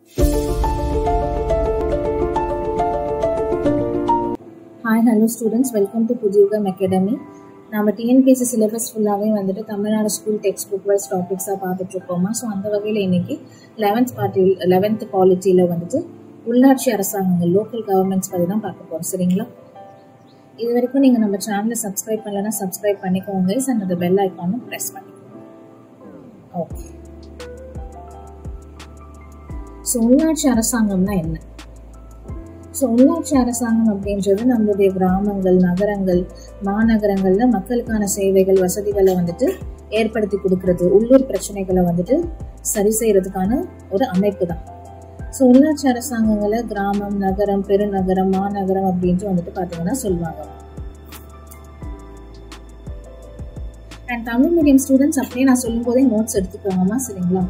Hi, hello students. Welcome to Pudiyugam Academy. நம்ம TNPSC syllabus ஃபுல்லாகவே வந்துட்டு Tamil Nadu school text book wise டாபிக்ஸாக பார்த்துட்டு இருக்கோமா. ஸோ அந்த வகையில் இன்னைக்கு 11th பாலிட்டியில் வந்துட்டு உள்ளாட்சி அரசாங்கங்கள் லோக்கல் கவர்மெண்ட்ஸ் பற்றி தான் பார்க்க போகிறோம். சரிங்களா? இது வரைக்கும் நீங்கள் நம்ம சேனலை சப்ஸ்கிரைப் பண்ணலைன்னா சப்ஸ்கிரைப் பண்ணிக்கோங்க அண்ட் அந்த பெல் ஐக்கானும் ப்ரெஸ் பண்ணிக்கோங்க. ஓகே, ஸோ உள்ளாட்சி அரசாங்கம்னா என்ன? ஸோ உள்ளாட்சி அரசாங்கம் அப்படின்றது நம்மளுடைய கிராமங்கள், நகரங்கள், மாநகரங்கள்ல மக்களுக்கான சேவைகள், வசதிகளை வந்துட்டு ஏற்படுத்தி கொடுக்கறது, உள்ளூர் பிரச்சனைகளை வந்துட்டு சரி செய்யறதுக்கான ஒரு அமைப்பு தான். ஸோ உள்ளாட்சி அரசாங்கங்களை கிராமம், நகரம், பெருநகரம், மாநகரம் அப்படின்ட்டு வந்துட்டு பாத்தீங்கன்னா சொல்லுவாங்க. அண்ட் தமிழ் மீடியம் ஸ்டூடெண்ட்ஸ் அப்படியே நான் சொல்லும் போதே நோட்ஸ் எடுத்துக்கோங்கம்மா. சரிங்களா?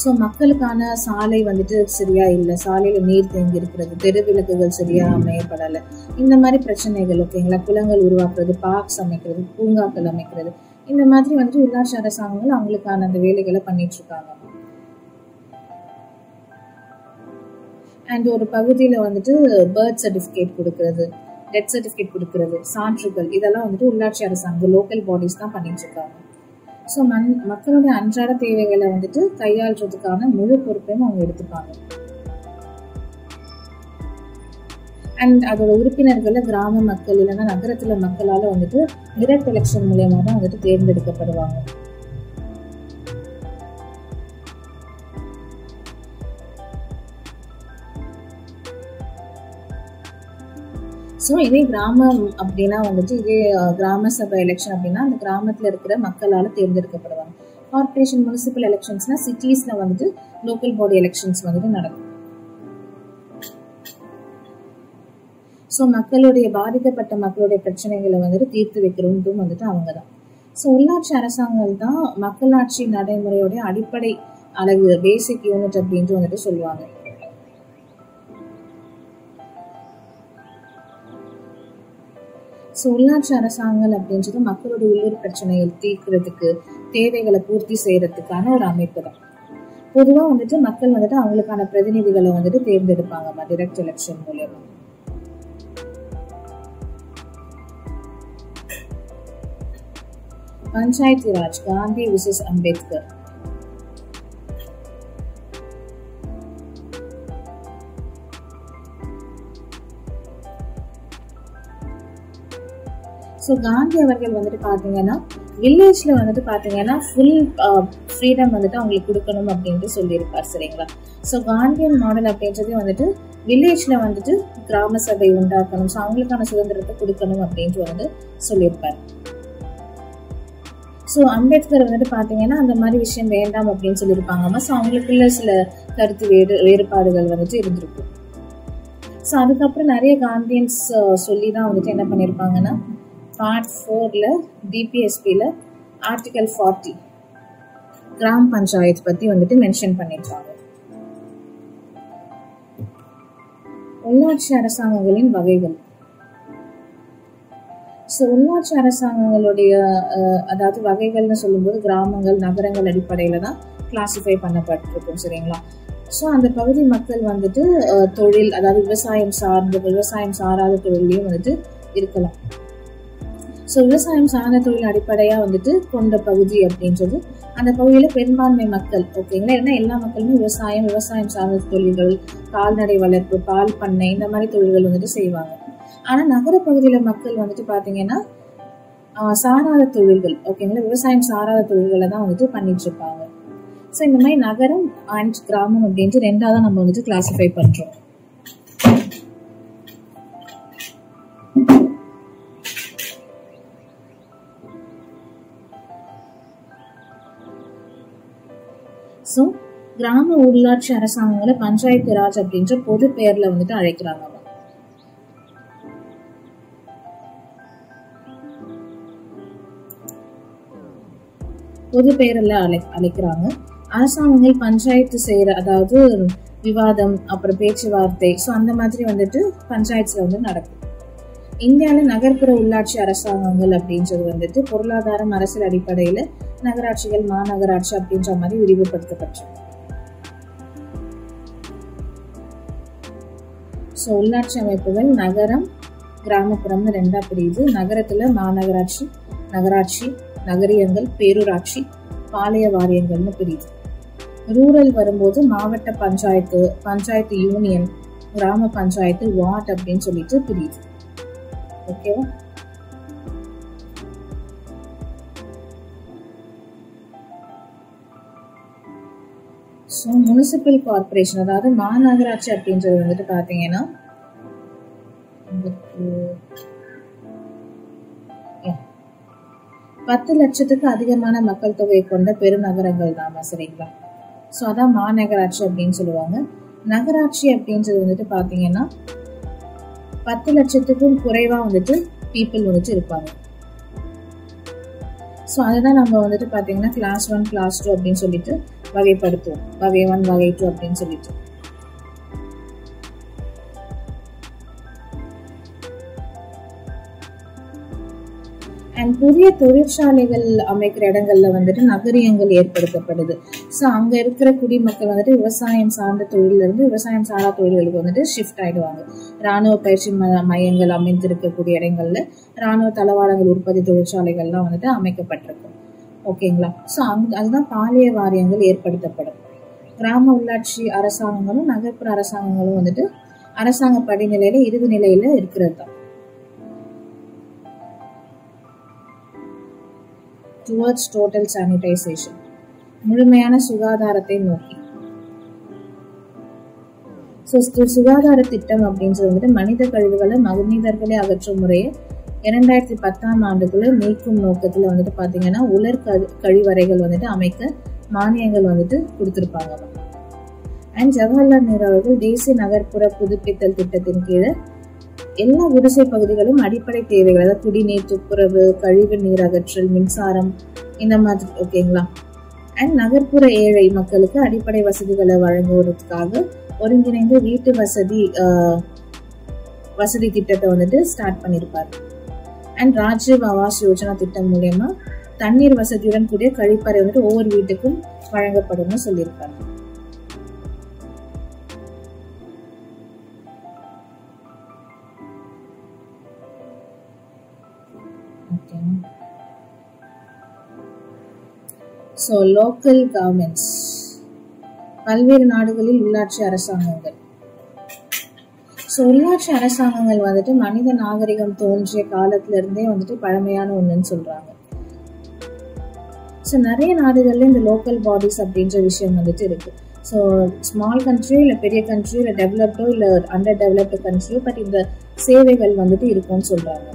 ஸோ மக்களுக்கான சாலை வந்துட்டு சரியா இல்லை, சாலையில நீர் தேங்கி இருக்கிறது, தெரு விளக்குகள் சரியா அமையப்படலை, இந்த மாதிரி பிரச்சனைகள். ஓகேங்களா? குளங்கள் உருவாக்குறது, பார்க்ஸ் அமைக்கிறது, பூங்காக்கள் அமைக்கிறது, இந்த மாதிரி வந்துட்டு உள்ளாட்சி அரசாங்கங்கள் அவங்களுக்கான அந்த வேலைகளை பண்ணிட்டு இருக்காங்க. அண்ட் ஒரு பகுதியில வந்துட்டு பர்த் சர்டிபிகேட் கொடுக்கறது, டெத் சர்டிபிகேட் கொடுக்கறது, சான்றுகள், இதெல்லாம் வந்துட்டு உள்ளாட்சி அரசாங்கம் லோக்கல் பாடிஸ் தான் பண்ணிட்டு இருக்காங்க. ஸோ மக்களுடைய அன்றாட தேவைகளை வந்துட்டு கையாளுறதுக்கான முழு பொறுப்பையும் அவங்க எடுத்துப்பாங்க. அண்ட் அதோட உறுப்பினர்களை கிராம மக்கள் இல்லைன்னா நகரத்துல மக்களால வந்துட்டு டைரக்ட் எலெக்ஷன் மூலியமா தான் வந்துட்டு தேர்ந்தெடுக்கப்படுவாங்க. ஸோ இதே கிராமம் அப்படின்னா வந்துட்டு இதே கிராம சபை எலெக்ஷன் அப்படின்னா அந்த கிராமத்துல இருக்கிற மக்களால தேர்ந்தெடுக்கப்படுவாங்க. கார்பரேஷன், முனிசிபல் எலெக்ஷன்ஸ்னா சிட்டிஸ்ல வந்துட்டு லோக்கல் பாடி எலெக்ஷன்ஸ் வந்துட்டு நடக்கும். ஸோ மக்களுடைய பாதிக்கப்பட்ட மக்களுடைய பிரச்சனைகளை வந்துட்டு தீர்த்து வைக்கிறதும் வந்துட்டு அவங்க தான். ஸோ உள்ளாட்சி அரசாங்கம் தான் மக்களாட்சி நடைமுறையோடைய அடிப்படை அழகு, பேசிக் யூனிட் அப்படின்ட்டு வந்துட்டு சொல்லுவாங்க. ஸோ உள்ளாட்சி அரசாங்கம் அப்படின்றது மக்களோட உள்ளூர் பிரச்சனைகள் தீர்க்கிறதுக்கு, தேவைகளை பூர்த்தி செய்யறதுக்கான ஒரு அமைப்பு தான். பொதுவாக வந்துட்டு மக்கள் வந்துட்டு அவங்களுக்கான பிரதிநிதிகளை வந்துட்டு தேர்ந்தெடுப்பாங்க டைரக்ட் எலெக்ஷன் மூலமா. பஞ்சாயத்து ராஜ், காந்தி விசஸ் அம்பேத்கர். ஸோ காந்தி அவர்கள் வந்துட்டு பாத்தீங்கன்னா வில்லேஜ்ல வந்துட்டு பாத்தீங்கன்னா ஃபுல் ஃப்ரீடம் வந்துட்டு அவங்களுக்கு கொடுக்கணும் அப்படின்ட்டு சொல்லியிருப்பார். சரிங்களா? ஸோ காந்தியன் மாடல் அப்படின்றது வந்துட்டு வில்லேஜ்ல வந்துட்டு கிராம சபை உண்டாக்கணும், ஸோ அவங்களுக்கான சுதந்திரத்தை கொடுக்கணும் அப்படின்ட்டு வந்து சொல்லியிருப்பார். ஸோ அம்பேத்கர் வந்துட்டு பாத்தீங்கன்னா அந்த மாதிரி விஷயம் வேண்டாம் அப்படின்னு சொல்லியிருப்பாங்கம்மா. ஸோ அவங்களுக்குள்ள சில கருத்து வேறுபாடுகள் வந்துட்டு இருந்திருக்கும். ஸோ அதுக்கப்புறம் நிறைய காந்தியன்ஸ் சொல்லி தான் வந்துட்டு என்ன பண்ணியிருப்பாங்கன்னா பார்ட் 4ல டிபிஎஸ்பில ஆர்டிகல் 40 கிராம் பஞ்சாயத்து பத்தி வந்துட்டு மென்ஷன் பண்ணிருக்காங்க. உள்ளாட்சி அரசாங்கங்களின் வகைகள். ஸோ உள்ளாட்சி அரசாங்கங்களுடைய அதாவது வகைகள்னு சொல்லும்போது கிராமங்கள், நகரங்கள் அடிப்படையில தான் கிளாசிஃபை பண்ணப்பட்டிருக்கும். சரிங்களா? ஸோ அந்த பகுதி மக்கள் வந்துட்டு தொழில், அதாவது விவசாயம் சார்ந்த, விவசாயம் சாராத தொழிலையும் வந்துட்டு இருக்கலாம். ஸோ விவசாயம் சார்ந்த தொழில் அடிப்படையா வந்துட்டு கொண்ட பகுதி அப்படின்றது அந்த பகுதியில பெரும்பான்மை மக்கள். ஓகேங்களா? ஏன்னா எல்லா மக்களுமே விவசாயம் சார்ந்த தொழில்கள், கால்நடை வளர்ப்பு, பால் பண்ணை, இந்த மாதிரி தொழில்கள் வந்துட்டு செய்வாங்க. ஆனா நகர பகுதியில மக்கள் வந்துட்டு பாத்தீங்கன்னா சாராத தொழில்கள், ஓகேங்களா, விவசாயம் சாராத தொழில்களை தான் வந்துட்டு பண்ணிட்டு இருப்பாங்க. ஸோ இந்த மாதிரி நகரம் அண்ட் கிராமம் அப்படின்ட்டு ரெண்டாதான் நம்ம வந்துட்டு கிளாசிஃபை பண்றோம். ஸோ கிராம உள்ளாட்சி அரசாங்கங்களை பஞ்சாயத்து ராஜ் அப்படின்ற பொது பெயர்ல வந்துட்டு அழைக்கிறாங்க. பொது பெயர்ல அழைக்கிறாங்க. அரசாங்கங்கள் பஞ்சாயத்து செய்யற, அதாவது விவாதம், அப்புறம் பேச்சுவார்த்தை, ஸோ அந்த மாதிரி வந்துட்டு பஞ்சாயத்துல வந்து நடக்கும். இந்தியாவில் நகர்ப்புற உள்ளாட்சி அரசாங்கங்கள் அப்படின்றது வந்துட்டு பொருளாதாரம், அரசியல் அடிப்படையில நகராட்சிகள் மாநகராட்சி அப்படின்ற மாதிரி விரிவுபடுத்தப்பட்டிருக்கு. ஸோ உள்ளாட்சி அமைப்புகள் நகரம் கிராமப்புறம்னு ரெண்டா பிரியுது. நகரத்துல மாநகராட்சி, நகராட்சி, நகரியங்கள், பேரூராட்சி, பாளைய வாரியங்கள்னு பிரியுது. ரூரல் வரும்போது மாவட்ட பஞ்சாயத்து, பஞ்சாயத்து யூனியன், கிராம பஞ்சாயத்து, வார்ட் அப்படின்னு சொல்லிட்டு பிரியுது. ஓகேவா? ஸோ முனிசிபல் கார்பரேஷன் அதாவது மாநகராட்சி அப்படின்றது வந்துட்டு பாத்தீங்கன்னா 10 லட்சத்துக்கு அதிகமான மக்கள் தொகை கொண்ட பெருநகரங்கள் தாமா, சரிங்களா? ஸோ அதான் மாநகராட்சி அப்படின்னு சொல்லுவாங்க. நகராட்சி அப்படின்றது வந்துட்டு பாத்தீங்கன்னா 10 லட்சத்துக்கும் குறைவா வந்துட்டு பீப்புள் வந்துட்டு இருப்பாங்க. ஸோ அதுதான் நம்ம வந்துட்டு பாத்தீங்கன்னா கிளாஸ் 1 கிளாஸ் 2 அப்படின்னு சொல்லிட்டு வகைப்படுத்துவோம். வகை 1 வகை 2 அப்படின்னு சொல்லிட்டு. அண்ட் புதிய தொழிற்சாலைகள் அமைக்கிற இடங்கள்ல வந்துட்டு நகரியங்கள் ஏற்படுத்தப்படுது. ஸோ அங்க இருக்கிற குடிமக்கள் வந்துட்டு விவசாயம் சார்ந்த தொழில இருந்து விவசாயம் சாரா தொழில்களுக்கு வந்துட்டு ஷிஃப்ட் ஆயிடுவாங்க. ராணுவ பயிற்சி மையங்கள் அமைந்திருக்கக்கூடிய இடங்கள்ல ராணுவ தளவாடங்கள் உற்பத்தி தொழிற்சாலைகள்லாம் வந்துட்டு அமைக்கப்பட்டிருக்கும். ஓகேங்களா? ஸோ அதுதான் பாளைய வாரியங்கள் ஏற்படுத்தப்படும். கிராம உள்ளாட்சி அரசாங்கங்களும் நகர்ப்புற அரசாங்கங்களும் வந்துட்டு அரசாங்க படிநிலையில இறுதி நிலையில இருக்கிறது தான். Towards total sanitization, முழுமையான சுகாதாரத்தை நோக்கி. சுகாதார திட்டம் அப்படின்றது வந்துட்டு மனித கழிவுகளை மனிதர்களே அகற்றும் முறையை 2010ஆம் ஆண்டுக்குள்ள நீக்கும் நோக்கத்துல வந்துட்டு பாத்தீங்கன்னா உலர் கழிவறைகள் வந்துட்டு அமைக்க மானியங்கள் வந்துட்டு கொடுத்திருப்பாங்க. அண்ட் ஜவஹர்லால் நேரு அவர்கள் தேசிய நகர்ப்புற புதுப்பித்தல் திட்டத்தின் கீழே எல்லா குடிசை பகுதிகளும் அடிப்படை தேவைகள், அதாவது குடிநீர், துப்புரவு, கழிவு நீர் அகற்றல், மின்சாரம், இந்த மாதிரி. ஓகேங்களா? அண்ட் நகர்ப்புற ஏழை மக்களுக்கு அடிப்படை வசதிகளை வழங்குவதற்காக ஒருங்கிணைந்து வீட்டு வசதி திட்டத்தை வந்துட்டு ஸ்டார்ட் பண்ணிருப்பாரு. அண்ட் ராஜீவ் ஆவாஸ் யோஜனா திட்டம் மூலமா தண்ணீர் வசதியுடன் கூடிய கழிப்பறை வந்துட்டு ஒவ்வொரு வீட்டுக்கும் வழங்கப்படும் சொல்லியிருப்பாரு. So local governments, பல்வேறு நாடுகளில் உள்ளாட்சி அரசாங்கங்கள். ஸோ உள்ளாட்சி அரசாங்கங்கள் வந்துட்டு மனித நாகரிகம் தோன்றிய காலத்துல இருந்தே வந்துட்டு பழமையான ஒண்ணுன்னு சொல்றாங்க. ஸோ நிறைய நாடுகள்ல இந்த லோக்கல் பாடிஸ் அப்படின்ற விஷயம் வந்துட்டு இருக்கு. ஸோ ஸ்மால் கண்ட்ரியோ இல்லை பெரிய கண்ட்ரியோ இல்லை டெவலப்டோ இல்லை அண்டர் டெவலப்டு கண்ட்ரியோ, பட் இந்த சேவைகள் வந்துட்டு இருக்கும்னு சொல்றாங்க.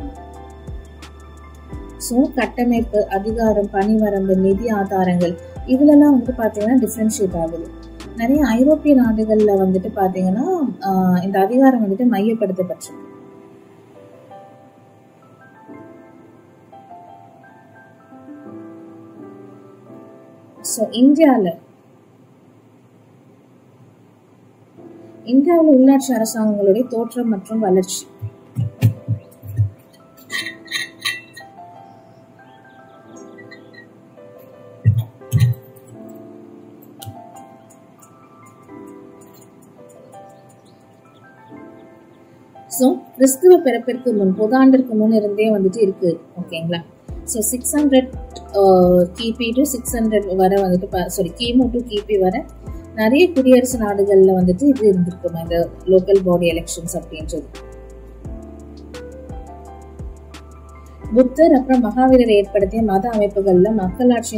ஸோ கட்டமைப்பு, அதிகாரம், பணிவரம்பு, நிதி ஆதாரங்கள் இதுலலாம் வந்துட்டு பாத்தீங்கன்னா டிஃபரன்ஷியேட் ஆகுது. நிறைய ஐரோப்பிய நாடுகள்ல வந்துட்டு பாத்தீங்கன்னா இந்த அதிகாரம் வந்துட்டு மையப்படுத்தப்பட்டிருக்கு. ஸோ இந்தியாவில் உள்ளாட்சி அரசாங்கங்களுடைய தோற்றம் மற்றும் வளர்ச்சி. ஸோ கிறிஸ்துவ பிறப்பிற்கு முன், புதாண்டிற்கு முன் இருந்தே வந்துட்டு இருக்கு. ஓகேங்களா? ஸோ 600 கிபி டு 600 வரை வந்துட்டு கிமு டு கிபி வரை நிறைய குடியரசு நாடுகள்ல வந்துட்டு இது இருந்திருக்குமா இந்த லோக்கல் பாடி எலெக்ஷன்ஸ் அப்படின்றது. புத்தர் அப்புறம் மகாவீரர் ஏற்படுத்திய மத அமைப்புகள்ல மக்களாட்சி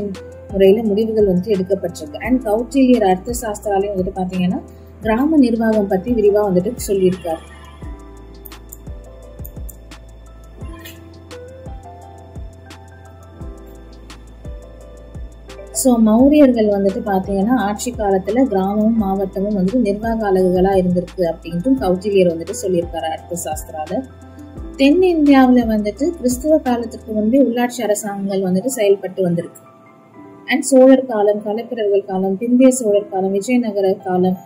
முறையில முடிவுகள் வந்துட்டு எடுக்கப்பட்டிருக்கு. அண்ட் கௌட்டில்யர் அர்த்த சாஸ்திராலையும் வந்துட்டு பாத்தீங்கன்னா கிராம நிர்வாகம் பத்தி விரிவா வந்துட்டு சொல்லியிருக்காரு. ஸோ மௌரியர்கள் வந்துட்டு பாத்தீங்கன்னா ஆட்சி காலத்துல கிராமமும் மாவட்டமும் வந்துட்டு நிர்வாக அலகுகளா இருந்திருக்கு அப்படின்ட்டு கௌட்டில்யர் வந்துட்டு சொல்லியிருக்காரு அர்த்த சாஸ்திரால. தென் இந்தியாவில வந்துட்டு கிறிஸ்துவ காலத்துக்கு முன்பே உள்ளாட்சி அரசாங்கங்கள் வந்துட்டு செயல்பட்டு வந்திருக்கு. அண்ட் சோழர் காலம், களப்பிரர்கள் காலம், பிந்திய சோழர் காலம், விஜயநகர காலம்,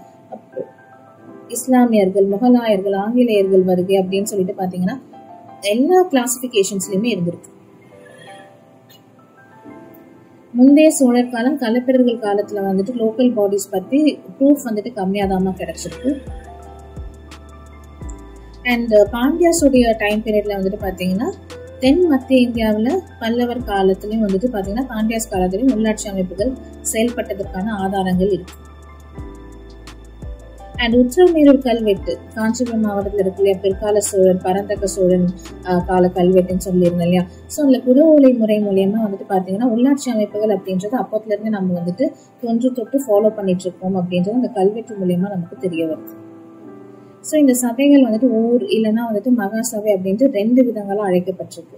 இஸ்லாமியர்கள், முகலாயர்கள், ஆங்கிலேயர்கள் வருகை அப்படின்னு சொல்லிட்டு பாத்தீங்கன்னா எல்லா கிளாசிபிகேஷன்ஸ்லயுமே இருந்திருக்கு. முந்தைய சோழர் காலம் களப்பிரர்கள் காலத்துல வந்துட்டு லோக்கல் பாடிஸ் பத்தி ப்ரூஃப் வந்துட்டு கம்மியாதாம கிடைச்சிருக்கு. அண்ட் பாண்டியாஸோடைய டைம் பீரியட்ல வந்துட்டு பாத்தீங்கன்னா தென் மத்திய இந்தியாவில் பல்லவர் காலத்திலையும் வந்துட்டு பாத்தீங்கன்னா பாண்டியாஸ் காலத்திலையும் உள்ளாட்சி அமைப்புகள் செயல்பட்டதற்கான ஆதாரங்கள் இருக்கு. அண்ட் உத்திரமேரூர் கல்வெட்டு காஞ்சிபுரம் மாவட்டத்தில் இருக்கு இல்லையா, பிற்கால சோழர் பரந்தக்க சோழன் கால கல்வெட்டுன்னு சொல்லியிருந்தோம் இல்லையா. ஸோ அதுல குடவோலை முறை மூலியமா வந்துட்டு பாத்தீங்கன்னா உள்ளாட்சி அமைப்புகள் அப்படின்றது அப்பத்துல இருந்து நம்ம வந்துட்டு தொன்று தொட்டு ஃபாலோ பண்ணிட்டு இருக்கோம் அப்படின்றது அந்த கல்வெட்டு மூலியமா நமக்கு தெரிய வருது. ஸோ இந்த சபைகள் வந்துட்டு ஊர் இல்லைன்னா வந்துட்டு மகாசபை அப்படின்ட்டு 2 விதங்களா அழைக்கப்பட்டிருக்கு.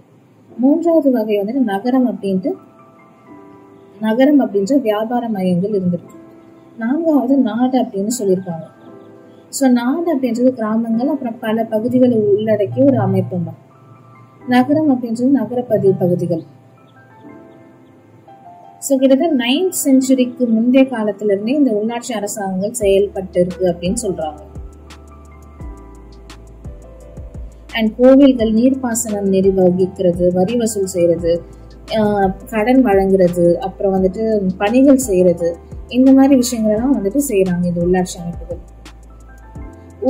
3வது வகை வந்துட்டு நகரம் அப்படின்ற வியாபார மையங்கள் இருந்திருக்கு. 4வது நாடு அப்படின்னு சொல்லியிருக்காங்க. ஸோ நாடு அப்படின்றது கிராமங்கள் அப்புறம் பல பகுதிகளை உள்ளடக்கிய ஒரு அமைப்பு தான். நகரம் அப்படின்றது நகர பகுதிகள். ஸோ கிட்டத்தட்ட 9th செஞ்சுரிக்கு முந்தைய காலத்துல இருந்தே இந்த உள்ளாட்சி அரசாங்கங்கள் செயல்பட்டு இருக்கு அப்படின்னு சொல்றாங்க. அண்ட் கோவில்கள் நீர்ப்பாசனம் நிர்வகிக்கிறது, வரி வசூல் செய்யறது, கடன் வழங்குறது, அப்புறம் வந்துட்டு பணிகள் செய்யறது, இந்த மாதிரி விஷயங்கள் எல்லாம் வந்துட்டு செய்யறாங்க இந்த உள்ளாட்சி அமைப்புகள்.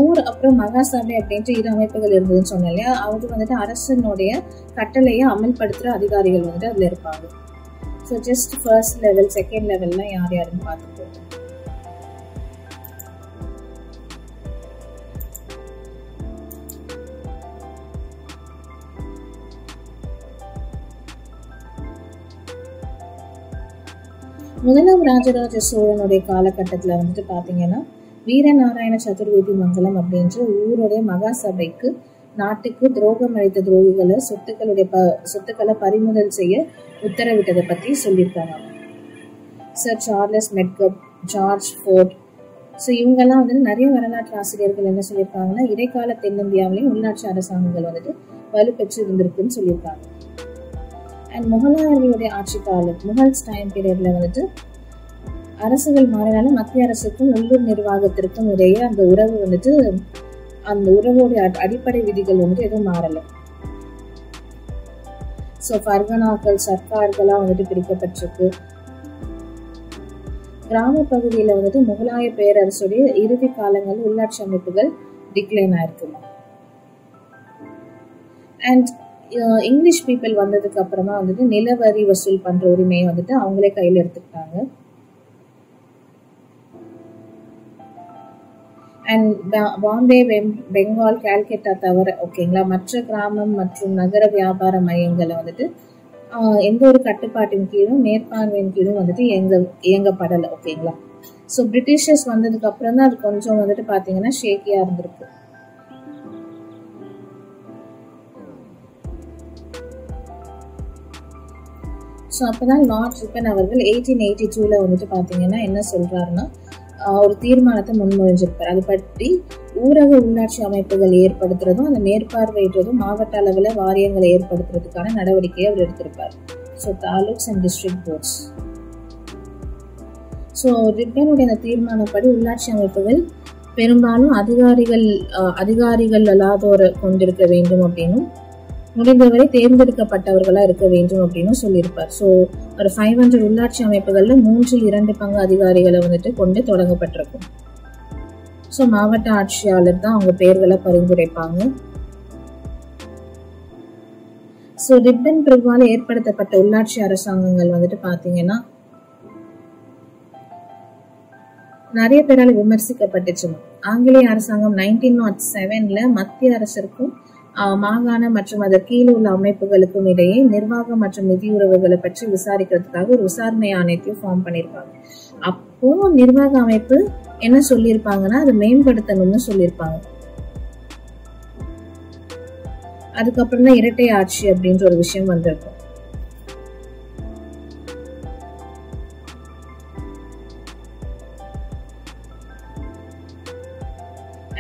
ஊர் அப்புறம் மகாசபை அப்படின்ட்டு 2 அமைப்புகள் இருந்ததுன்னு சொன்னேன் இல்லையா. அது வந்துட்டு அரசனுடைய கட்டளையை அமல்படுத்துற அதிகாரிகள் வந்துட்டு அதுல இருப்பாங்க. So just first level second லெவல்லாம் யார் யாருன்னு பார்த்துட்டு முதலாம் ராஜராஜ சோழனுடைய காலகட்டத்துல வந்துட்டு பாத்தீங்கன்னா வீரநாராயண சதுர்வேதி மங்கலம் அப்படின்ற ஊருடைய மகாசபைக்கு நாட்டுக்கு துரோகம் அளித்த துரோகிகளை சொத்துக்களை பறிமுதல் செய்ய உத்தரவிட்டதை பத்தி சொல்லியிருக்காங்க. Sir Charles Metcalfe, George Ford, so இவங்கெல்லாம் வந்துட்டு நிறைய வரலாற்று ஆசிரியர்கள் என்ன சொல்லியிருக்காங்கன்னா இடைக்கால தென்னிந்தியாவிலையும் உள்ளாட்சி அரசாங்கங்கள் வந்துட்டு வலுப்பெற்று இருந்திருக்குன்னு சொல்லியிருக்காங்க. அண்ட் முகலாயர்களுடைய ஆட்சி காலம் முகல்ஸ் டைம் பீரியட்ல வந்துட்டு அரசுகள் மாறினாலும் மத்திய அரசுக்கும் உள்ளூர் நிர்வாகத்திற்கும் இடையே அந்த உறவு வந்துட்டு அந்த உறவோடைய அடிப்படை விதிகள் வந்துட்டு எதுவும் மாறல. ஸோ பர்கனாக்கள் சர்க்கார்களா வந்துட்டு பிரிக்கப்பட்டிருக்கு. கிராம பகுதியில வந்துட்டு முகலாய பேரரசுடைய இறுதி காலங்களில் உள்ளாட்சி அமைப்புகள் டிக்ளைன் ஆயிருக்கு. அண்ட் இங்கிலீஷ் பீப்புள் வந்ததுக்கு அப்புறமா வந்துட்டு நிலவரி வசூல் பண்ற உரிமையை வந்துட்டு அவங்களே கையில எடுத்துக்கிட்டாங்க. அண்ட் பாம்பே, பெங்கால், கால்கட்டா தவிர ஓகேங்களா மற்ற கிராமம் மற்றும் நகர வியாபார மையங்களை வந்துட்டு எந்த ஒரு கட்டுப்பாட்டின் கீழும் மேற்பார்வையின் கீழும் வந்துட்டு இயங்கப்படலை. ஓகேங்களா. ஸோ பிரிட்டிஷர்ஸ் வந்ததுக்கு அப்புறம் தான் அது கொஞ்சம் வந்துட்டு பாத்தீங்கன்னா ஷேக்கியா இருந்திருக்கு. ஸோ அப்போதான் லார்ட் ரிப்பன் அவர்கள் 1882 வந்துட்டு பார்த்தீங்கன்னா என்ன சொல்றாருன்னா ஒரு தீர்மானத்தை முன்மொழிஞ்சிருப்பார். அது பற்றி ஊரக உள்ளாட்சி அமைப்புகள் ஏற்படுத்துறதும் அந்த மேற்பார்வையிடுறதும் மாவட்ட அளவில் வாரியங்களை ஏற்படுத்துறதுக்கான நடவடிக்கையை அவர் எடுத்திருப்பார். So taluks and district boards. So ரிப்பனுடைய அந்த தீர்மானப்படி உள்ளாட்சி அமைப்புகள் பெரும்பாலும் அதிகாரிகள் அல்லாதோரை கொண்டிருக்க வேண்டும் அப்படின்னும் முடிந்தவரை தேர்ந்தெடுக்கப்பட்டவர்களா இருக்க வேண்டும் அப்படின்னு சொல்லியிருப்பார். ஸோ ஒரு 500 உள்ளாட்சி அமைப்புகள்ல 3/2 பங்கு அதிகாரிகளை வந்துட்டு கொண்டு தொடங்கப்பட்டிருக்கும். ஸோ மாவட்ட ஆட்சியாளர் தான் அவங்க பெயர்களை பரிந்துரைப்பாங்க. ஸோ ரிப்பன் பிரபுவால ஏற்படுத்தப்பட்ட உள்ளாட்சி அரசாங்கங்கள் வந்துட்டு பாத்தீங்கன்னா நிறைய பேரால விமர்சிக்கப்பட்டுச்சு. ஆங்கிலேய அரசாங்கம் 1907 மத்திய அரசிற்கும் மாகாண மற்றும் அதற்கு கீழே உள்ள அமைப்புகளுக்கும் இடையே நிர்வாகம் மற்றும் நிதி உறவுகளை பற்றி விசாரிக்கிறதுக்காக ஒரு விசாரணை ஆணையத்தையும் ஃபார்ம் பண்ணிருப்பாங்க. அப்போ நிர்வாக அமைப்பு என்ன சொல்லியிருப்பாங்கன்னா அதை மேம்படுத்தணும்னு சொல்லியிருப்பாங்க. அதுக்கப்புறம் தான் இரட்டை ஆட்சி அப்படின்ற ஒரு விஷயம் வந்திருக்கும்.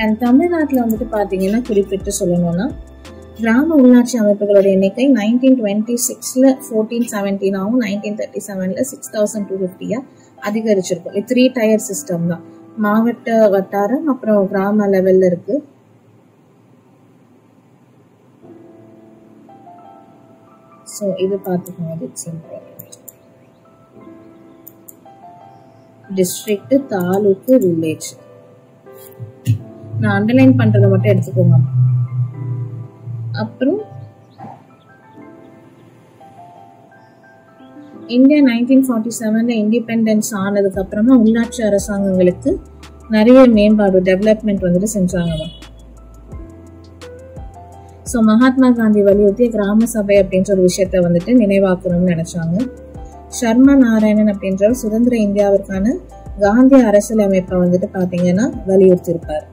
அண்ட் தமிழ்நாட்டில் வந்துட்டு பாத்தீங்கன்னா குறிப்பிட்டு சொல்லணும்னா கிராம உள்ளாட்சி அமைப்புகளோட எண்ணிக்கை 1926 1417 1937 6250 அதிகரிச்சிருக்கும். இது 3 டயர் சிஸ்டம் தான். மாவட்ட, வட்டாரம், அப்புறம் கிராம லெவல்ல இருக்கு. ஸோ இது பார்த்துக்கோங்க. District, taluk, village. நான் அண்டர்லைன் பண்றதை மட்டும் எடுத்துக்கோங்க. அப்புறம் இந்தியா 1947 இண்டிபெண்டன்ஸ் ஆனதுக்கு அப்புறமா உள்ளாட்சி அரசாங்கங்களுக்கு நிறைய மேம்பாடு டெவலப்மெண்ட் வந்துட்டு செஞ்சாங்க. ஸோ மகாத்மா காந்தி வலியுறுத்திய கிராம சபை அப்படின்ற ஒரு விஷயத்த வந்துட்டு நினைவாக்கணும்னு நினைச்சாங்க. சர்மா நாராயணன் அப்படின்றவர் சுதந்திர இந்தியாவிற்கான காந்தி அரசியலமைப்பை வந்துட்டு பாத்தீங்கன்னா வலியுறுத்தி இருப்பார்.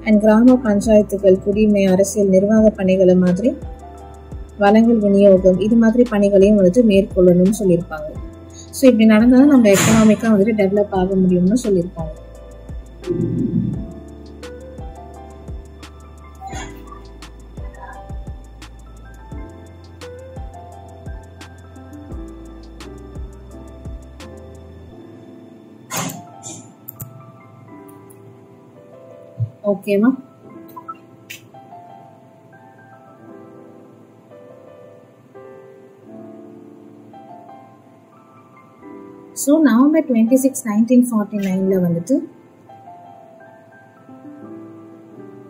அண்ட் கிராம பஞ்சாயத்துகள், குடிமை, அரசியல், நிர்வாக பணிகளை மாதிரி வளங்கள் விநியோகம் இது மாதிரி பணிகளையும் வந்துட்டு மேற்கொள்ளணும்னு சொல்லியிருப்பாங்க. ஸோ இப்படி நடந்தாலும் நம்ம எக்கனாமிக்கா வந்துட்டு டெவலப் ஆக முடியும்னு சொல்லியிருப்பாங்க. ஓகேவா? ஸோ நவம்பர் 26, 1949 வந்துட்டு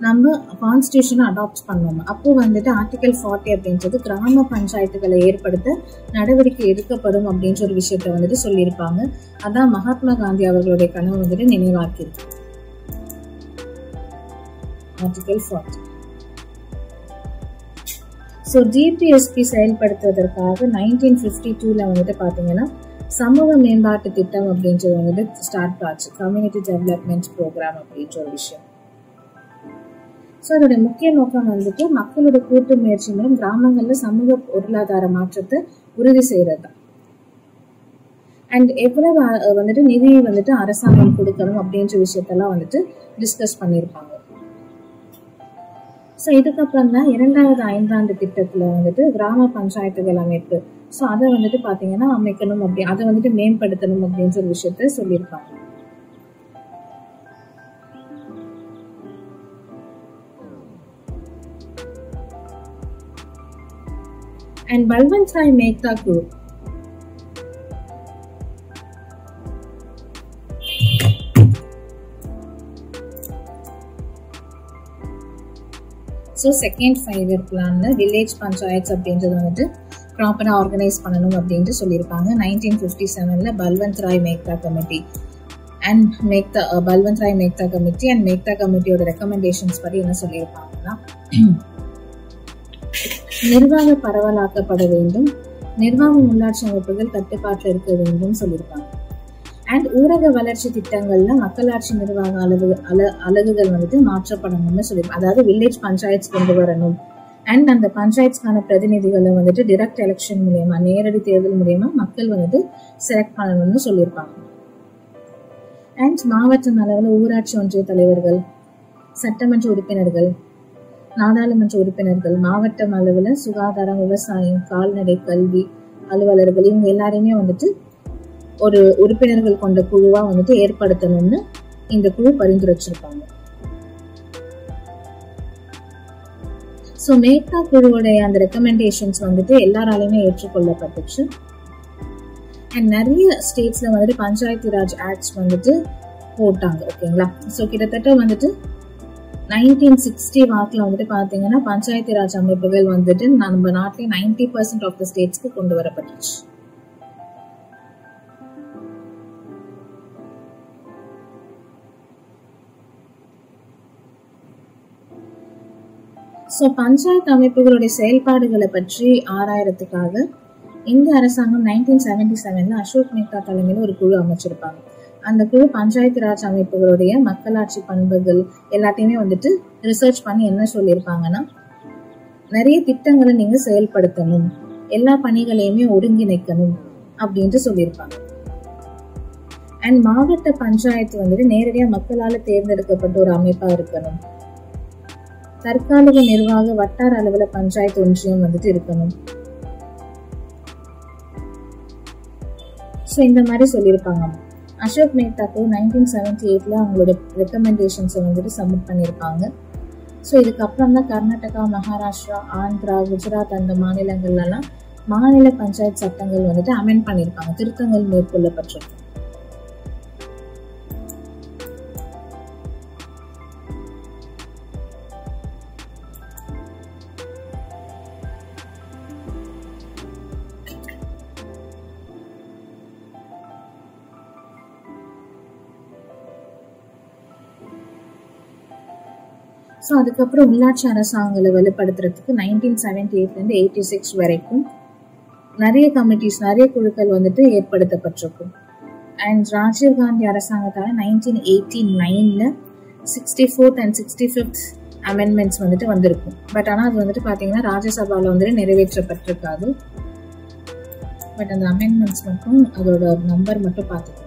நம்ம கான்ஸ்டியூஷனை அடாப்ட் பண்ணோம். அப்போ வந்துட்டு ஆர்டிகல் 40 அப்படின்றது கிராம பஞ்சாயத்துகளை ஏற்படுத்த நடவடிக்கை எடுக்கப்படும் அப்படின்ற ஒரு விஷயத்த வந்துட்டு சொல்லியிருப்பாங்க. அதான் மகாத்மா காந்தி அவர்களுடைய கனவு வந்துட்டு நினைவாக்கியிருக்கு. ஆர்டிகல் 40. ஸோ ஜிபிஎஸ்பி செயல்படுத்துவதற்காக 1952 வந்துட்டு பாத்தீங்கன்னா சமூக மேம்பாட்டு திட்டம் அப்படின்றது வந்துட்டு ஸ்டார்ட் ஆச்சு. கம்யூனிட்டி டெவலப்மெண்ட் ப்ரோக்ராம் அப்படின்ற ஒரு விஷயம். ஸோ அதோட முக்கிய நோக்கம் வந்துட்டு மக்களோட கூட்டு முயற்சி மூலம் கிராமங்கள்ல சமூக பொருளாதார மாற்றத்தை உறுதி செய்யறது தான். அண்ட் எவ்வளவு வந்துட்டு நிதி வந்துட்டு அரசாங்கம் கொடுக்கணும் அப்படின்ற விஷயத்தெல்லாம் வந்துட்டு டிஸ்கஸ் பண்ணியிருப்பாங்க. ஸோ இதுக்கப்புறம் தான் 2000 ஐந்தாண்டு திட்டத்துல வந்துட்டு கிராம பஞ்சாயத்துகள் அமைப்பு, ஸோ அதை வந்துட்டு பாத்தீங்கன்னா அமைக்கணும், அப்படி அதை வந்துட்டு மேம்படுத்தணும் அப்படின்ற ஒரு விஷயத்த சொல்லியிருப்பாங்க. அண்ட் பல்வந்த் ராய் மேத்தா குழு, ஸோ செகண்ட் 5-year பிளான்ல வில்லேஜ் பஞ்சாயத்து அப்படின்றது வந்துட்டு ப்ராப்பரா ஆர்கனைஸ் பண்ணணும் அப்படின்ட்டு சொல்லியிருப்பாங்க. 1957 Balwant Rai Mehta committee and Balwant Rai Mehta committee and Mehta கமிட்டியோட ரெக்கமெண்டேஷன்ஸ் படி என்ன சொல்லியிருப்பாங்கன்னா, நிர்வாக பரவலாக்கப்பட வேண்டும், நிர்வாக உள்ளாட்சி அமைப்புகள் கட்டுப்பாட்டில் இருக்க வேண்டும் சொல்லியிருப்பாங்க. அண்ட் ஊரக வளர்ச்சி திட்டங்கள்ல மக்களாட்சி நிர்வாக அலகுகள் வந்துட்டு மாற்றப்படணும்னு சொல்லியிருப்பாங்க. அதாவது வில்லேஜ் பஞ்சாயத்து கொண்டு வரணும். அண்ட் அந்த பஞ்சாயத்துக்கான பிரதிநிதிகளை வந்துட்டு டைரக்ட் எலெக்ஷன் மூலியமா, நேரடி தேர்தல் மூலியமா மக்கள் வந்துட்டு செலக்ட் பண்ணணும்னு சொல்லியிருப்பாங்க. அண்ட் மாவட்ட அளவில் ஊராட்சி ஒன்றிய தலைவர்கள், சட்டமன்ற உறுப்பினர்கள், நாடாளுமன்ற உறுப்பினர்கள், மாவட்ட அளவில் சுகாதாரம், விவசாயம், கால்நடை, கல்வி அலுவலர்கள் இவங்க எல்லாரையுமே வந்துட்டு ஒரு உறுப்பினர்கள் கொண்ட குழுவா வந்துட்டு ஏற்படுத்தணும்னு இந்த குழு பரிந்துரைச்சிருப்பாங்க. ஸோ மேத்தா குழுவுடைய அந்த ரெக்கமெண்டேஷன்ஸ் வந்துட்டு எல்லாராலையுமே ஏற்றுக்கொள்ளப்பட்டுச்சு. அண்ட் நிறைய ஸ்டேட்ஸ்ல வந்துட்டு பஞ்சாயத்து ராஜ் ஆக்ட்ஸ் வந்துட்டு போட்டாங்க. ஓகேங்களா? ஸோ கிட்டத்தட்ட வந்துட்டு 1960 வாக்குல வந்துட்டு பாத்தீங்கன்னா பஞ்சாயத்து ராஜ் அமைப்புகள் வந்துட்டு நம்ம நாட்டிலே 90% ஆஃப் த ஸ்டேட்ஸ்க்கு கொண்டு வரப்பட்டுச்சு. ஸோ பஞ்சாயத்து அமைப்புகளுடைய செயல்பாடுகளை பற்றி ஆராயறதுக்காக இந்திய அரசாங்கம் 1977 அசோக் மேத்தா தலைமையில் ஒரு குழு அமைச்சிருப்பாங்க. அந்த குழு பஞ்சாயத்து ராஜ் அமைப்புகளுடைய மக்களாட்சி பண்புகள் எல்லாத்தையுமே வந்துட்டு ரிசர்ச் பண்ணி என்ன சொல்லியிருப்பாங்கன்னா, நிறைய திட்டங்களை நீங்க செயல்படுத்தணும், எல்லா பணிகளையுமே ஒருங்கிணைக்கணும் அப்படின்ட்டு சொல்லியிருப்பாங்க. அண்ட் மாவட்ட பஞ்சாயத்து வந்துட்டு நேரடியா மக்களால தேர்ந்தெடுக்கப்பட்ட ஒரு அமைப்பா இருக்கணும். தற்காலிக நிர்வாக வட்டார அளவுல பஞ்சாயத்து ஒன்றியம் வந்துட்டு இருக்கணும். ஸோ இந்த மாதிரி சொல்லியிருப்பாங்க. அசோக் மேத்தாக்கு 1978 அவங்களோட ரெக்கமெண்டேஷன்ஸை வந்துட்டு சப்மிட் பண்ணியிருப்பாங்க. ஸோ இதுக்கப்புறம் தான் கர்நாடகா, மகாராஷ்டிரா, ஆந்திரா, குஜராத் அந்த ஸோ அதுக்கப்புறம் உள்ளாட்சி அரசாங்கங்களை வலுப்படுத்துறதுக்கு 1978 86 வரைக்கும் நிறைய கமிட்டிஸ், நிறைய குழுக்கள் வந்துட்டு ஏற்படுத்தப்பட்டிருக்கும். அண்ட் ராஜீவ்காந்தி அரசாங்கத்தால் 1989 64th and 65th அமெண்ட்மெண்ட்ஸ் வந்துட்டு வந்திருக்கும். பட் ஆனால் அது வந்துட்டு பார்த்தீங்கன்னா ராஜ்யசபாவில் வந்துட்டு நிறைவேற்றப்பட்டிருக்காது. பட் அந்த அமெண்ட்மெண்ட்ஸ் மட்டும் அதோட நம்பர் மட்டும் பார்த்துக்கணும்.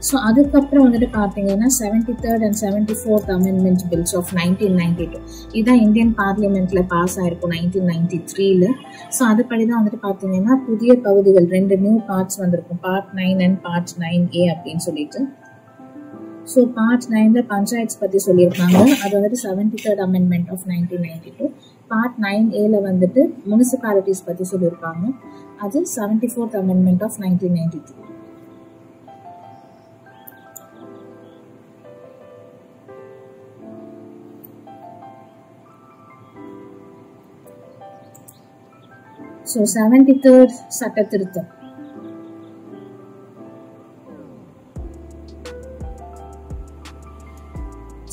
ஸோ அதுக்கப்புறம் வந்துட்டு பார்த்தீங்கன்னா 73rd and 74th amendment bills of 1992 இதுதான் இந்தியன் பார்லிமெண்ட்ல பாஸ் ஆயிருக்கும் 1993ல. ஸோ அதுபடி தான் வந்துட்டு பார்த்தீங்கன்னா புதிய பகுதிகள் 2 நியூ பார்ட்ஸ் வந்திருக்கும், பார்ட் 9 and பார்ட் 9A அப்படின்னு சொல்லிட்டு. ஸோ பார்ட் 9ல பஞ்சாயத்ஸ் பற்றி சொல்லியிருக்காங்க, அது வந்துட்டு 73rd அமெண்ட்மெண்ட் ஆஃப் 1992. பார்ட் 9Aல வந்துட்டு முனிசிபாலிட்டிஸ் பற்றி சொல்லியிருப்பாங்க, அது 74th amendment of 1992. So 73rd சட்ட திருத்தம்.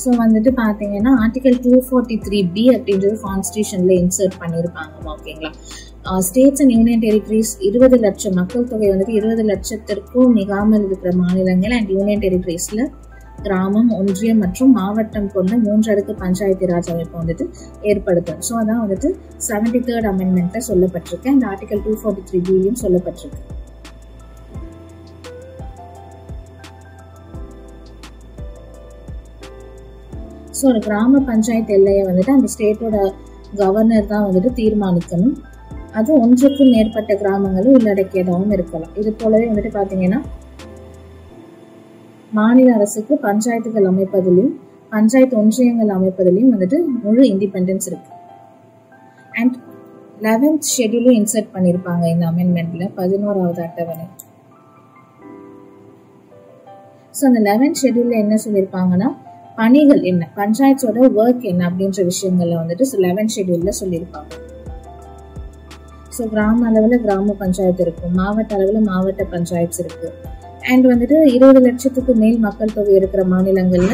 ஸோ வந்துட்டு பார்த்தீங்கன்னா ஆர்டிகல் 243B அப்படின்றது கான்ஸ்டியூஷன்ல இன்சர்ட் பண்ணியிருப்பாங்க. ஓகேங்களா, ஸ்டேட்ஸ் அண்ட் யூனியன் டெரிட்டரிஸ் 20 லட்சம் மக்கள் தொகை வந்துட்டு 20 லட்சத்திற்கும் மிகாமல் இருக்கிற மாநிலங்கள் அண்ட் யூனியன் டெரிட்டரிஸ்ல கிராமம், ஒன்றியம் மற்றும் மாவட்டம் கொண்ட 3 அடுக்கு பஞ்சாயத்து ராஜ் அமைப்பை வந்துட்டு ஏற்படுத்தும். ஸோ அதான் வந்துட்டு 73rd அமெண்ட்மெண்ட்ல சொல்லப்பட்டிருக்கு. அந்த ஆர்டிகல் 243Bலையும் சொல்லப்பட்டிருக்கு. ஸோ ஒரு கிராம பஞ்சாயத்து எல்லையை வந்துட்டு அந்த ஸ்டேட்டோட கவர்னர் தான் வந்துட்டு தீர்மானிக்கணும். அது ஒன்றுக்கும் மேற்பட்ட கிராமங்களும் உள்ளடக்கியதாகவும் இருக்கலாம். இது போலவே வந்துட்டு பார்த்தீங்கன்னா மாநில அரசுக்கு பஞ்சாயத்துகள் அமைப்பதிலும் பஞ்சாயத்து ஒன்றியங்கள் அமைப்பதிலும் வந்துட்டு முழு இண்டிபெண்டன்ஸ் இருக்கு. அண்ட் 11th ஷெட்யூலும் இன்சர்ட் பண்ணியிருப்பாங்க இந்த அமெண்ட்மெண்ட்ல, 11வது அட்டவணை. ஸோ அந்த 11th ஷெட்யூல்ல என்ன சொல்லியிருப்பாங்கன்னா பணிகள் என்ன, பஞ்சாயத்தோட ஒர்க் என்ன அப்படின்ற விஷயங்கள்ல வந்துட்டு 11th ஷெட்யூல்ல சொல்லியிருப்பாங்க. ஸோ கிராம அளவில் கிராம பஞ்சாயத்து இருக்கும், மாவட்ட அளவில் மாவட்ட பஞ்சாயத்து இருக்கு. அண்ட் வந்துட்டு 20 லட்சத்துக்கு மேல் மக்கள் தொகை இருக்கிற மாநிலங்கள்ல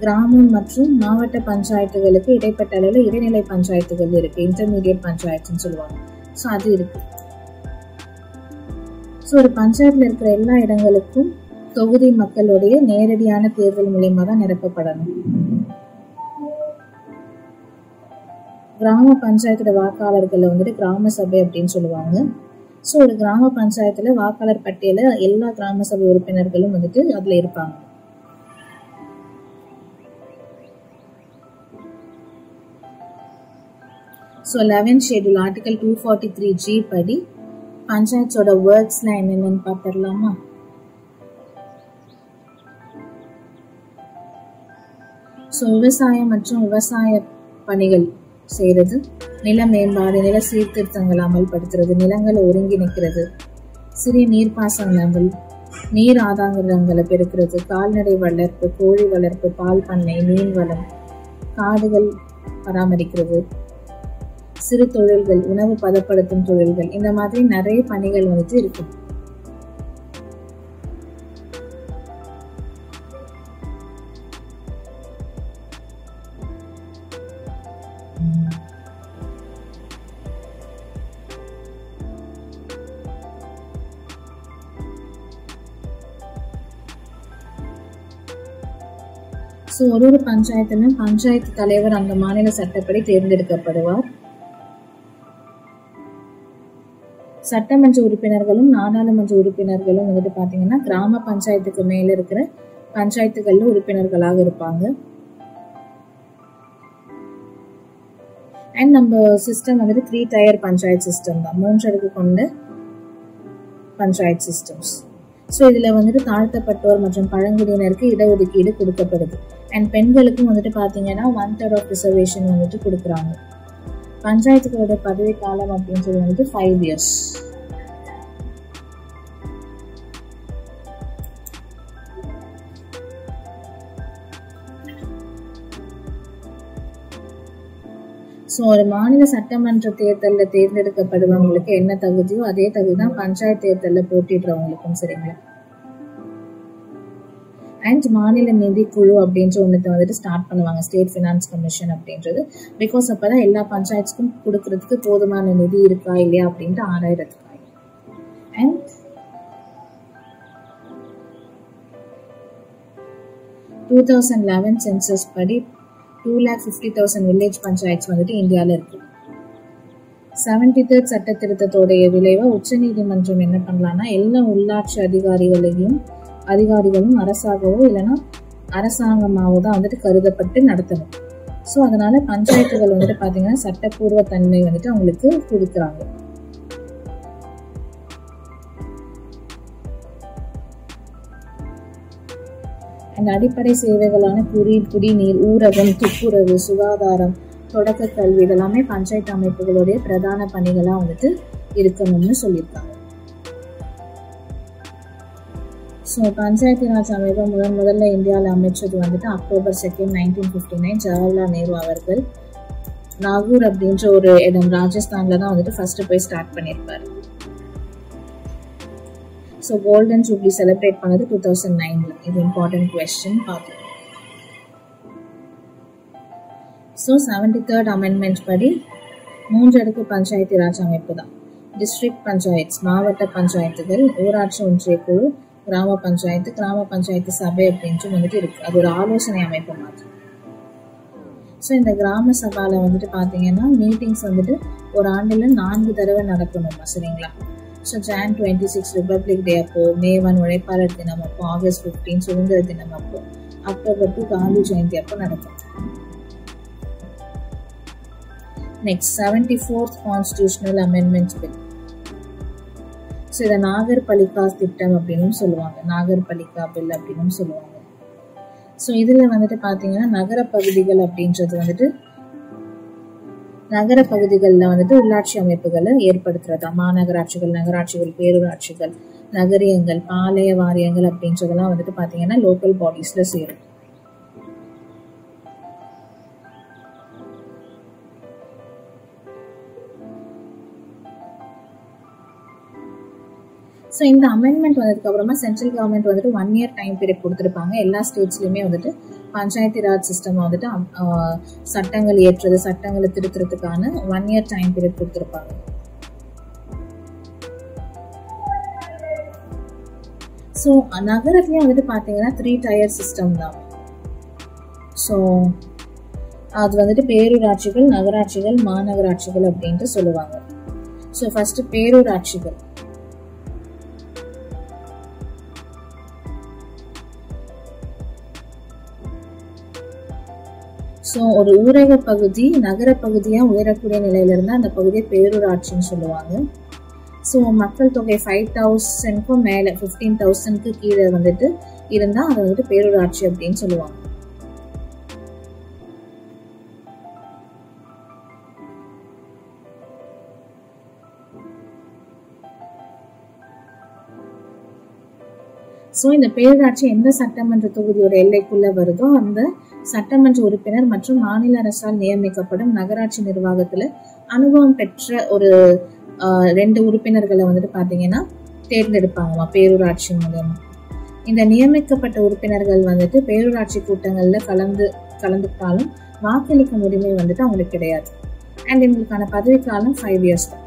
கிராமம் மற்றும் மாவட்ட பஞ்சாயத்துகளுக்கு இடைப்பட்ட அளவில் இடைநிலை பஞ்சாயத்துகள் இருக்கு, இன்டர்மீடியட் பஞ்சாயத்துன்னு சொல்லுவாங்க. ஸோ அது இருக்கு. ஸோ ஒரு பஞ்சாயத்துல இருக்கிற எல்லா இடங்களுக்கும் தொகுதி மக்களுடைய நேரடியான தேர்தல் மூலமா தான் நிரப்பப்படணும். கிராம பஞ்சாயத்தோட வாக்காளர்களை வந்துட்டு கிராம சபை அப்படின்னு சொல்லுவாங்க. ஸோ ஒரு கிராம பஞ்சாயத்துல வாக்காளர் பட்டியல எல்லா கிராம சபை உறுப்பினர்களும் வந்துட்டு அதுல இருப்பாங்க. So 11th schedule article 243G படி பஞ்சாயத்தோட ஒர்க்ஸ்லாம் என்னென்னு பார்த்துடலாமா? ஸோ விவசாயம் மற்றும் விவசாய பணிகள் செய்யறது, நில மேம்பாடு, நில சீர்திருத்தங்களை அமல்படுத்துறது, நிலங்களை ஒருங்கிணைக்கிறது, சிறிய நீர்ப்பாசனங்கள், நீர் ஆதாரங்களை பெருக்கிறது, கால்நடை வளர்ப்பு, கோழி வளர்ப்பு, பால் பண்ணை, மீன் வளம், காடுகள் பராமரிக்கிறது, சிறு தொழில்கள், உணவு பதப்படுத்தும் தொழில்கள், இந்த மாதிரி நிறைய பணிகள் வந்துட்டு இருக்கு. ஸோ ஒரு பஞ்சாயத்திலும் பஞ்சாயத்து தலைவர் அந்த மாநில சட்டப்படி தேர்ந்தெடுக்கப்படுவார். சட்டமன்ற உறுப்பினர்களும் நாடாளுமன்ற உறுப்பினர்களும் வந்துட்டு பாத்தீங்கன்னா கிராம பஞ்சாயத்துக்கு மேல இருக்கிற பஞ்சாயத்துகள்ல உறுப்பினர்களாக இருப்பாங்க. அண்ட் நம்ம சிஸ்டம் வந்துட்டு 3 டயர் பஞ்சாயத்து சிஸ்டம் தான், 3 அடுக்கு கொண்ட பஞ்சாயத்து சிஸ்டம்ஸ். ஸோ இதுல வந்துட்டு தாழ்த்தப்பட்டோர் மற்றும் பழங்குடியினருக்கு இடஒதுக்கீடு கொடுக்கப்படுது. அண்ட் பெண்களுக்கும் வந்துட்டு பாத்தீங்கன்னா 1/3 ஆஃப் ரிசர்வேஷன் வந்துட்டு கொடுக்குறாங்க. பஞ்சாயத்துகளோட பதவி காலம் அப்படின்னு சொல்லி வந்துட்டு 5 years. ஸோ ஒரு மாநில சட்டமன்ற தேர்தலில் தேர்ந்தெடுக்கப்படுறவங்களுக்கு என்ன தகுதியோ அதே தகுதி தான் பஞ்சாயத்து தேர்தலில் போட்டிடுறவங்களுக்கும். சரிங்களா? அண்ட் மாநில நிதி குழு அப்படின்ற ஒன்றத்தை வந்துட்டு ஸ்டார்ட் பண்ணுவாங்க, ஸ்டேட் ஃபினான்ஸ் கமிஷன் அப்படின்றது. பிகாஸ் அப்போதான் எல்லா பஞ்சாயத்துக்கும் கொடுக்கறதுக்கு போதுமான நிதி இருக்கா இல்லையா அப்படின்ட்டு ஆராயறதுக்காக. அண்ட் 2011 சென்சஸ் படி 2,50,000 வில்லேஜ் பஞ்சாயத்து வந்துட்டு இந்தியாவில் இருக்கு. 73rd சட்ட திருத்தத்தோடைய விளைவா உச்சநீதிமன்றம் என்ன பண்ணலாம்னா, எல்லா உள்ளாட்சி அதிகாரிகளும் அரசாகவோ இல்லைன்னா அரசாங்கமாவோ தான் வந்துட்டு கருதப்பட்டு நடத்தணும். ஸோ அதனால பஞ்சாயத்துகள் வந்துட்டு பார்த்தீங்கன்னா சட்டப்பூர்வ தன்மை வந்துட்டு அவங்களுக்கு கொடுக்குறாங்க. அந்த அடிப்படை சேவைகளான குடிநீர், ஊரகம், துப்புரவு, சுகாதாரம், தொடக்க கல்வி இதெல்லாமே பஞ்சாயத்து அமைப்புகளுடைய பிரதான பணிகளா வந்துட்டு இருக்கணும்னு சொல்லியிருக்காங்க. ஸோ பஞ்சாயத்து ராஜ் அமைப்பை முதல்ல இந்தியாவில் அமைச்சது வந்துட்டு October 2, 1959 ஜவஹர்லால் நேரு அவர்கள் நாகூர் அப்படின்ற ஒரு இடம் ராஜஸ்தான்ல தான் வந்துட்டு ஃபர்ஸ்ட் போய் ஸ்டார்ட் பண்ணியிருப்பாரு. ஸோ கோல்டன் ஜூப்ளி செலிப்ரேட் பண்ணது 2009. இது இம்பார்ட்டன்ட் கொஸ்டின் பார்த்து. ஸோ 73rd அமெண்ட்மெண்ட் படி 3 அடுக்கு பஞ்சாயத்து ராஜ் அமைப்பு தான். டிஸ்ட்ரிக்ட் பஞ்சாயத்து, மாவட்ட பஞ்சாயத்துகள், ஊராட்சி ஒன்றிய குழு, கிராம பஞ்சாயத்து சபை அப்படின்ட்டு வந்துட்டு இருக்கு. அது ஒரு ஆலோசனை அமைப்பு மாதிரி. ஸோ இந்த கிராம சபால வந்துட்டு பார்த்தீங்கன்னா மீட்டிங்ஸ் வந்துட்டு ஒரு ஆண்டில் 4 தடவை நடக்கணுமா, சரிங்களா? ஸோ Jan 26 ரிபப்ளிக் டே அப்போ, May 1 உழைப்பாளர் தினம் அப்போ, August 15 சுதந்திர தினம் அப்போ, October 2 காந்தி ஜெயந்தி அப்போ நடக்கும். Next 74th constitutional amendments bill. So இதை நாகர்பலிகா திட்டம் அப்படின்னு சொல்லுவாங்க, நாகர்பலிகா பில் அப்படின்னு சொல்லுவாங்க. ஸோ இதில் வந்துட்டு பார்த்தீங்கன்னா நகரப்பகுதிகள் அப்படின்றது வந்துட்டு நகரப்பகுதிகளில் வந்துட்டு உள்ளாட்சி அமைப்புகளை ஏற்படுத்துறதா. மாநகராட்சிகள், நகராட்சிகள், பேரூராட்சிகள், நகரியங்கள், பாளைய வாரியங்கள் அப்படின்றதெல்லாம் வந்துட்டு பார்த்தீங்கன்னா லோக்கல் பாடிஸ்ல சேரும். ஸோ இந்த அமெண்ட்மெண்ட் வந்ததுக்கு அப்புறமா சென்ட்ரல் கவர்மெண்ட் வந்துட்டு 1 year டைம் பீரியட் கொடுத்துருப்பாங்க. எல்லா ஸ்டேட்ஸ்லையுமே வந்துட்டு பஞ்சாயத்து ராஜ் சிஸ்டம் வந்துட்டு சட்டங்கள் ஏற்றது, சட்டங்களை திருத்துறதுக்கான 1 year டைம் பீரியட் கொடுத்துருப்பாங்க. ஸோ நகரத்துலேயும் வந்துட்டு பார்த்தீங்கன்னா 3 tier சிஸ்டம் தான். ஸோ அது வந்துட்டு பேரூராட்சிகள், நகராட்சிகள், மாநகராட்சிகள் அப்படின்ட்டு சொல்லுவாங்க. So first பேரூராட்சிகள். ஸோ ஒரு ஊரக பகுதி நகர பகுதியாக உயரக்கூடிய நிலையில இருந்தால் அந்த பகுதியை பேரூராட்சின்னு சொல்லுவாங்க. ஸோ மக்கள் தொகை 5,000க்கும் மேலே 15,000க்கு கீழே வந்துட்டு இருந்தால் அதை வந்துட்டு பேரூராட்சி அப்படின்னு சொல்லுவாங்க. ஸோ இந்த பேரூராட்சி எந்த சட்டமன்ற தொகுதியோட எல்லைக்குள்ள வருதோ அந்த சட்டமன்ற உறுப்பினர் மற்றும் மாநில அரசால் நியமிக்கப்படும் நகராட்சி நிர்வாகத்துல அனுபவம் பெற்ற ஒரு 2 உறுப்பினர்களை வந்துட்டு பாத்தீங்கன்னா தேர்ந்தெடுப்பாங்கம்மா பேரூராட்சி மூலமா. இந்த நியமிக்கப்பட்ட உறுப்பினர்கள் வந்துட்டு பேரூராட்சி கூட்டங்கள்ல கலந்துட்டாலும் வாக்களிக்கும் உரிமை வந்துட்டு அவங்களுக்கு கிடையாது. அண்ட் இவங்களுக்கான பதவிக்காலம் 5 years தான்.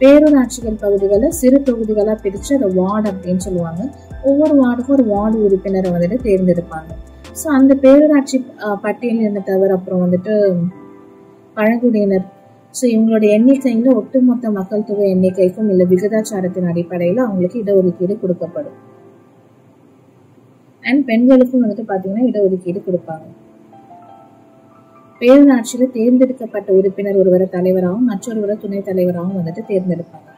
பேரூராட்சிகள் பகுதிகளை சிறு தொகுதிகளா பிரிச்சு அதை வார்டு அப்படின்னு சொல்லுவாங்க. ஒவ்வொரு வார்டுக்கும் ஒரு வார்டு உறுப்பினரை வந்துட்டு தேர்ந்தெடுப்பாங்க. ஸோ அந்த பேரூராட்சி பட்டியலில் இருந்த தவிர அப்புறம் வந்துட்டு பழங்குடியினர். ஸோ இவங்களோட எண்ணிக்கையில ஒட்டுமொத்த மக்கள் தொகை எண்ணிக்கைக்கும் இல்லை விகிதாச்சாரத்தின் அடிப்படையில் அவங்களுக்கு இடஒதுக்கீடு கொடுக்கப்படும். அண்ட் பெண்களுக்கும் வந்துட்டு பாத்தீங்கன்னா இடஒதுக்கீடு கொடுப்பாங்க. பேரூராட்சியில தேர்ந்தெடுக்கப்பட்ட உறுப்பினர் ஒருவரை தலைவராகவும் மற்றொருவரை துணைத் தலைவராகவும் வந்துட்டு தேர்ந்தெடுப்பாங்க.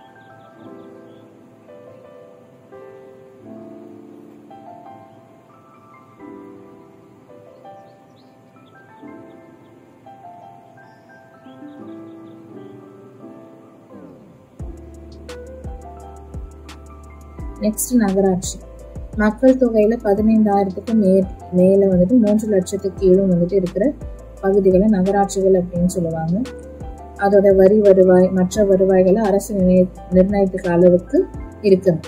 நெக்ஸ்ட் நகராட்சி. மக்கள் தொகையில 15,000க்கும் மேல வந்துட்டு 3 லட்சத்துக்கு கீழும் வந்துட்டு இருக்கிற பகுதிகளை நகராட்சிகள் அப்படின்னு சொல்லுவாங்க. அதோட வரி வருவாய் மற்ற வருவாய்களை அரசு நிர்ணயித்துக்க அளவுக்கு இருக்கணும்.